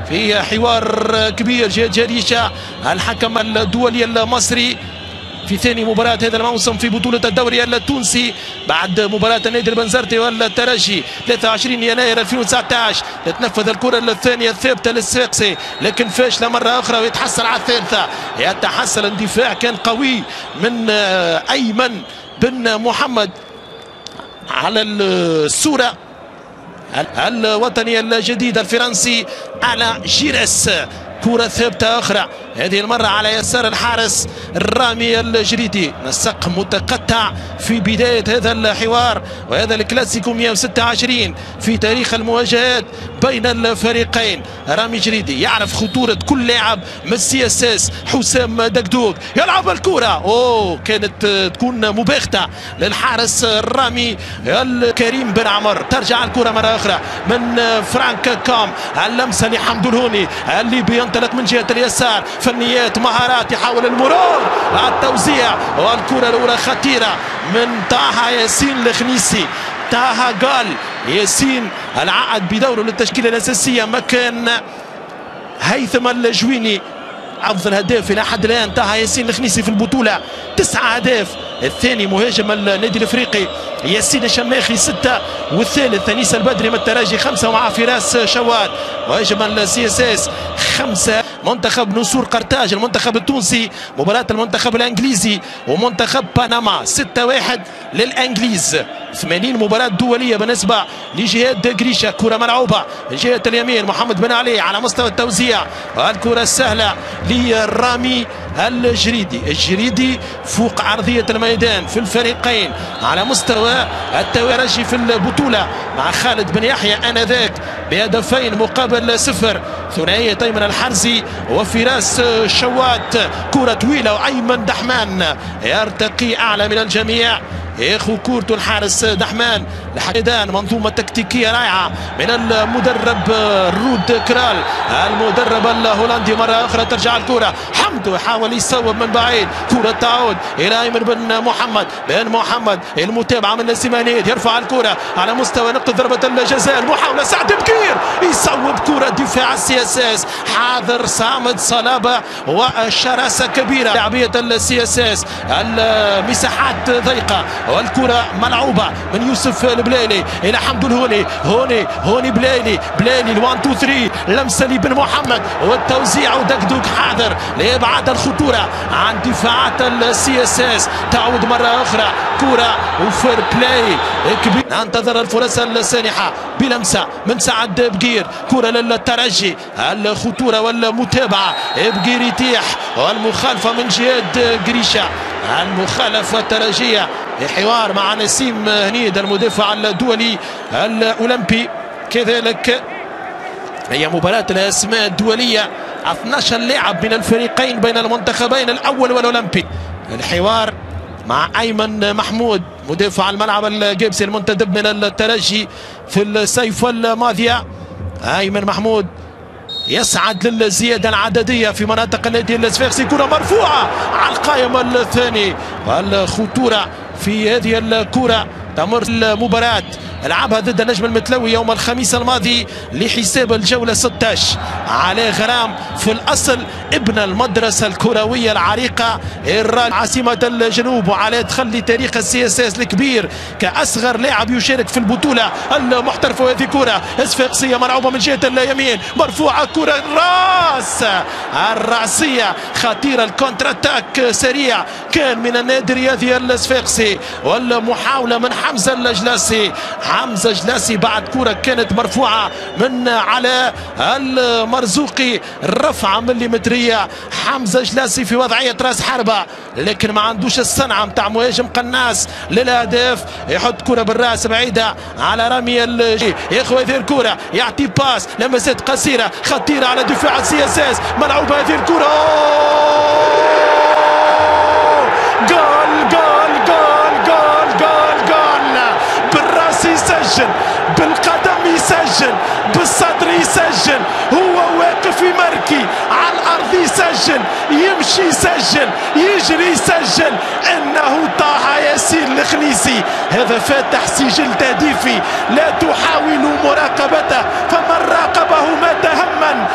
في حوار كبير جهة جريشة الحكم الدولي المصري في ثاني مباراة هذا الموسم في بطولة الدوري التونسي بعد مباراة النادي البنزرتي والترجي 23 يناير 2019. تتنفذ الكرة الثانية الثابتة للصفاقسي لكن فاشلة مرة أخرى ويتحصل على الثالثة. يتحصل اندفاع كان قوي من أيمن بن محمد على الصورة الوطني الجديد الفرنسي على جيرس. كرة ثابتة أخرى هذه المرة على يسار الحارس الرامي الجريدي. نسق متقطع في بداية هذا الحوار وهذا الكلاسيكو 126 في تاريخ المواجهات بين الفريقين. رامي جريدي يعرف خطورة كل لاعب من السي اس اس. حسام دقدوق يلعب الكرة كانت تكون مباغتة للحارس الرامي الكريم بن عمر. ترجع الكرة مرة أخرى من فرانك كام. اللمسة لحمد الهوني اللي بينطلق من جهة اليسار. فنيات مهارات يحاول المرور التوزيع والكرة الأولى خطيرة من طه ياسين الخنيسي. طه قال ياسين العقد بدوره للتشكيلة الأساسية مكان هيثم الجويني. أفضل هداف إلى حد الآن طه ياسين الخنيسي في البطولة 9 أهداف. الثاني مهاجم النادي الافريقي ياسين الشماخي 6 والثالث انيس البدري من الترجي 5 مع فراس شواد. مهاجم السي اس اس 5 منتخب نسور قرطاج المنتخب التونسي. مباراة المنتخب الانجليزي ومنتخب بنما 6-1 للانجليز. 80 مباراة دولية بالنسبة لجهاد جريشة. كرة ملعوبة من جهة اليمين محمد بن علي على مستوى التوزيع والكرة السهلة للرامي الجريدي فوق عرضية الميدان في الفريقين على مستوى التوارجي في البطولة مع خالد بن يحيى آنذاك بهدفين مقابل 0. ثنائية أيمن الحرزي وفراس شوات. كرة طويلة وأيمن دحمان يرتقي أعلى من الجميع. ياخذ كورته الحارس دحمان لحدان. منظومه تكتيكيه رائعه من المدرب رود كرال المدرب الهولندي. مره اخرى ترجع الكره حمدو يحاول يصوب من بعيد. كره تعود الى ايمن بن محمد المتابعه من السيمانيد. يرفع الكره على مستوى نقطه ضربه الجزاء. المحاوله سعد بكير يصوب كره دفاع السي اس اس. حاضر صامد صلابه وشراسه كبيره لاعبيه السي اس اس. المساحات ضيقه والكرة ملعوبة من يوسف البليلي إلى حمد الهوني. هوني بليلي 1 2 3 لمسة لبن محمد والتوزيع ودقدوق حاضر لإبعاد الخطورة عن دفاعات السي اس اس. تعود مرة أخرى كرة وفير بلاي كبير. ننتظر الفرص السانحة بلمسة من سعد بقير. كرة للترجي الخطورة والمتابعة. بقير يتيح والمخالفة من جهاد جريشة. المخالفة الترجية حوار مع نسيم هنيد المدافع الدولي الأولمبي. كذلك هي مباراة الأسماء الدولية 12 لاعب من الفريقين بين المنتخبين الأول والأولمبي. الحوار مع أيمن محمود مدافع الملعب الجيبسي المنتدب من الترجي في الصيف الماضية. أيمن محمود يسعد للزيادة العددية في مناطق النادي الصفاقسي. كرة مرفوعة على القائم الثاني والخطورة في هذه الكرة. تمر المباراة لعبها ضد النجم المتلوي يوم الخميس الماضي لحساب الجولة 16. علاء غرام في الأصل ابن المدرسة الكروية العريقة عاصمة الجنوب. وعلى تخلي تاريخ السي اس اس الكبير كأصغر لاعب يشارك في البطولة المحترفة. وهذه كرة صفاقسية ملعوبة من جهة اليمين مرفوعة. كرة الرأسية خطيرة. الكونتر اتاك سريع كان من النادي الرياضي الصفاقسي والمحاولة من حمزة الجلاسي بعد كرة كانت مرفوعة من علاء المرزوقي. رفعة مليمترية. حمزة جلاسي في وضعية راس حربة لكن ما عندوش الصنعة متاع مهاجم قناص للأهداف. يحط كرة بالراس بعيدة على رامي ياخذ هذه الكرة يعطي باس لمسات قصيرة خطيرة على دفاع السي اس اس. ملعوبة هذه الكرة. جول يسجل بالقدم يسجل بالصدر يسجل. هو واقف يمركي على الارض يسجل يمشي يسجل يجري يسجل. انه طه ياسين الخنيسي. هذا فاتح سجل تهديفي لا تحاول مراقبته فمن راقبه مات هما.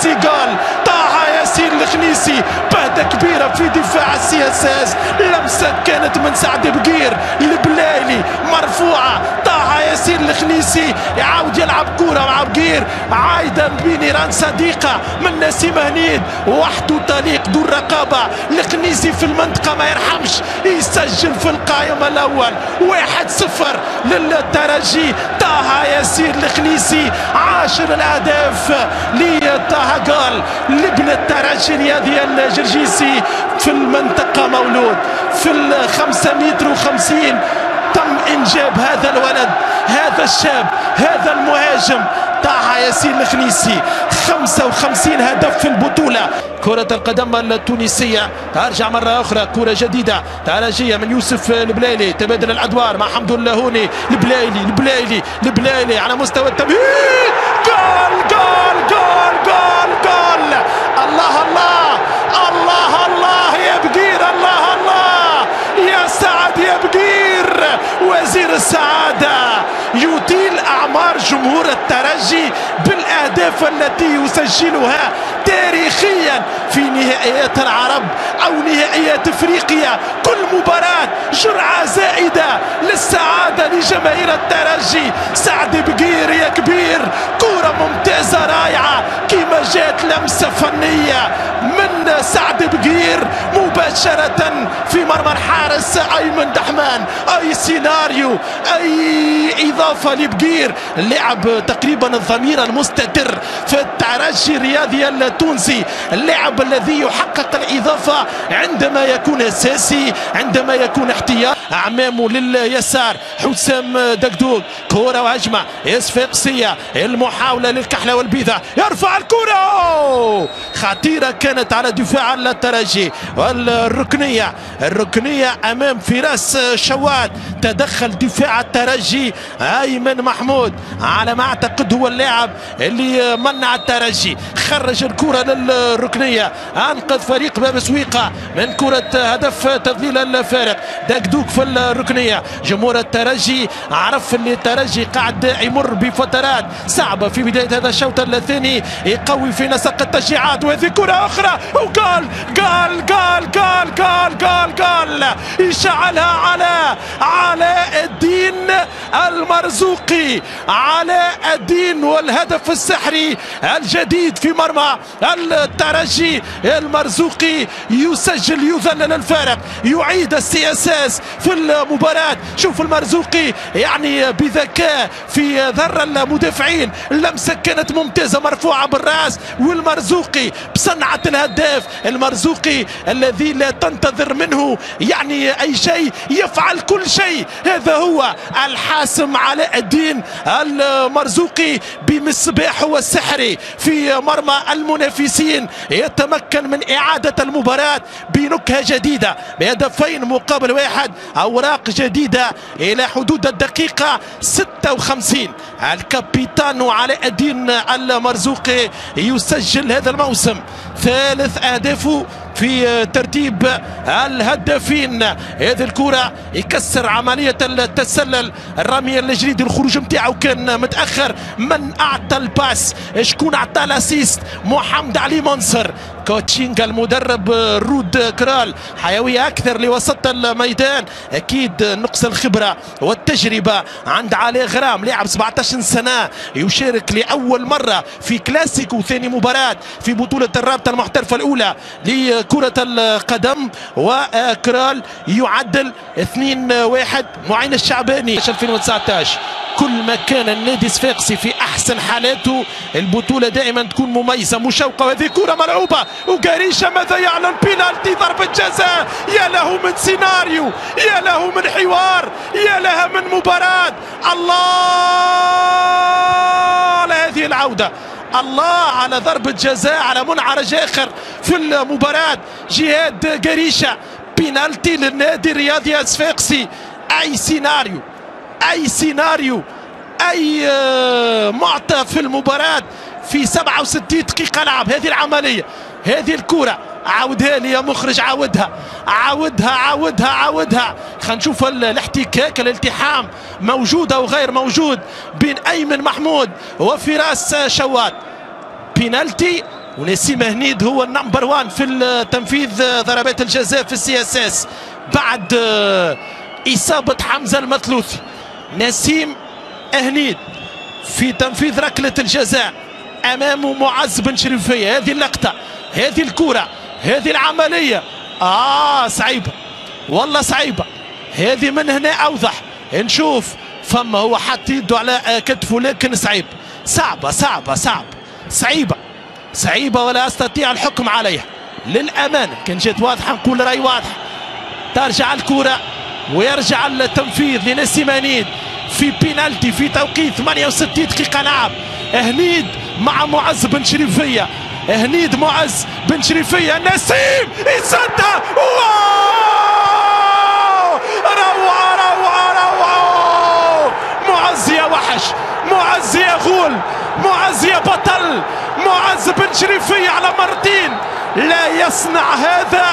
الخنيسي جول. طه ياسين الخنيسي بهدة كبيرة في دفاع السي اس اس. لمسة كانت من سعد بقير البلايلي مرفوعة. طه ياسين الخنيسي يعاود يلعب كورة مع بقير عايدة بنيران صديقة من نسيم هنيد وحده طليق دون رقابة. الخنيسي في المنطقة ما يرحمش يسجل في القائم الأول 1-0 للترجي. طه ياسين الخنيسي 10 الأهداف لطه جول لابن الترجي الرياضي الجرجيسي في المنطقة مولود في 5 متر و50 تم إنجاب هذا الولد هذا الشاب هذا المهاجم طه ياسين الخنيسي. 55 هدف في البطولة. كرة القدم التونسية ترجع مرة أخرى كرة جديدة ترجية من يوسف البلايلي. تبادل الأدوار مع حمد اللاهوني. البلايلي على مستوى التمهيد. جول جول جول جول جول. الله الله الله الله يا بقير الله الله يا سعد يا بقير. وزير السعادة يطيل أعمار جمهور الترجي بالأهداف التي يسجلها تاريخيا في نهائيات العرب أو نهائيات إفريقيا. كل مباراة جرعة زائدة للسعادة لجماهير الترجي. سعد بقير يا كبير كرة ممتازة رائعة كما جات لمسة فنية من سعد بقير مباشرة في مرمى الحارس أيمن دحمان. أي سيناريو أي إضافة لبقير. اللعب تقريبا الضمير المستتر في الترجي الرياضي التونسي. اللاعب الذي يحقق الإضافة عندما يكون أساسي عندما يكون احتياط. أمامه لليسار حسام دقدوق. كرة وهجمة إصفاقسية. المحاولة للكحلة والبيضة يرفع الكرة خطيرة كانت على دفاع الترجي. الركنية أمام فراس شواد. تدخل دفاع الترجي أيمن محمود على ما أعتقد هو اللاعب اللي منع الترجي. خرج الكرة للركنية. أنقذ فريق باب سويقة من كرة هدف تضليل الفارق. دقدوق في الركنية. جمهور الترجي عرف اللي الترجي قاعد يمر بفترات صعبة في بداية هذا الشوط الثاني. يقوي في نسق التشجيعات وهذه كرة أخرى وجول جول جول جول جول جول جول يشعلها على علاء الدين المرزوقي. علاء الدين والهدف السحري الجديد في مرمى الترجي. المرزوقي يسجل يذلل الفارق يعيد السي اس اس في المباراة. شوف المرزوقي يعني بذكاء في ذر المدافعين. اللمسة كانت ممتازة مرفوعة بالراس والمرزوقي بصنعة الهداف. المرزوقي الذي لا تنتظر منه يعني أي شيء يفعل كل شيء. هذا هو الحاسم علاء الدين المرزوقي بمصباحه السحري في مرمى المنافسين. يتمكن من إعادة المباراة بنكهة جديدة بهدفين مقابل 1. أوراق جديدة إلى حدود الدقيقة 56. الكابيتان علاء الدين المرزوقي يسجل هذا الموسم 3 أهدافه في ترتيب الهدافين. هذه الكرة يكسر عملية التسلل. الرمية الجديد الخروج نتاعو كان متأخر. من أعطى الباس شكون أعطى الاسيست؟ محمد علي منصر. كوتشينغ المدرب رود كرال حيوية أكثر لوسط الميدان. أكيد نقص الخبرة والتجربة عند علي غرام لاعب 17 سنة يشارك لأول مرة في كلاسيكو ثاني مباراة في بطولة الرابطة المحترفة الأولى لكرة القدم. وكرال يعدل 2-1. معين الشعباني 2019. كل ما كان النادي الصفاقسي في احسن حالاته البطوله دائما تكون مميزه مشوقه. وهذه كره ملعوبه وقريشه ماذا يعلن بينالتي ضربه جزاء. يا له من سيناريو يا له من حوار يا لها من مباراه. الله على هذه العوده. الله على ضربه جزاء على منعرج اخر في المباراه. جهاد قريشه بينالتي للنادي الرياضي الصفاقسي. اي سيناريو اي معطى في المباراة في 67 دقيقة لعب. هذه العملية هذه الكرة عاودها لي يا مخرج. عاودها خلينا نشوف الاحتكاك الالتحام موجود او غير موجود بين ايمن محمود وفراس شواد. بينالتي ونسيم هنيد هو النمبر 1 في تنفيذ ضربات الجزاء في السي اس اس بعد إصابة حمزة المثلوثي. نسيم هنيد في تنفيذ ركلة الجزاء أمامه معز بن شريفية. هذه اللقطة، هذه الكرة، هذه العملية صعيبة والله صعيبة. هذه من هنا أوضح نشوف فما هو حط يده على كتفه، لكن صعيب، صعبة صعبة صعبة صعيبة صعيبة ولا أستطيع الحكم عليها للأمانة. كان جات واضحة نقول رأي واضح. ترجع الكرة ويرجع التنفيذ لنسيم هنيد في بينالتي في توقيت 68 دقيقة لعب. هنيد مع معز بن شريفية، هنيد معز بن شريفية، نسيم يصدها. روعة روعة روعة. معز يا وحش، معز يا غول، معز يا بطل، معز بن شريفية على مرتين. لا يصنع هذا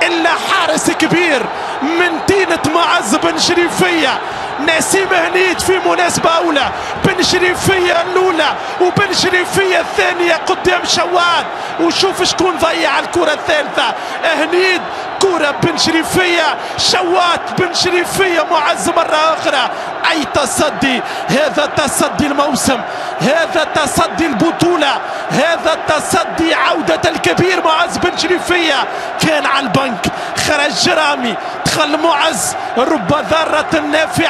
إلا حارس كبير من طينة معز بن شريفية. نسيم هنيد في مناسبة أولى، بن شريفية الأولى وبن شريفية الثانية قدام شواد. وشوف شكون ضيع الكرة الثالثة، هنيد كرة بن شريفية، شواد بن شريفية، معز مرة أخرى. أي تصدي، هذا تصدي الموسم، هذا تصدي البطولة، هذا تصدي عودة الكبير معز بن شريفية. كان على البنك، خرج جرامي، دخل معز، رب ضارة نافعة.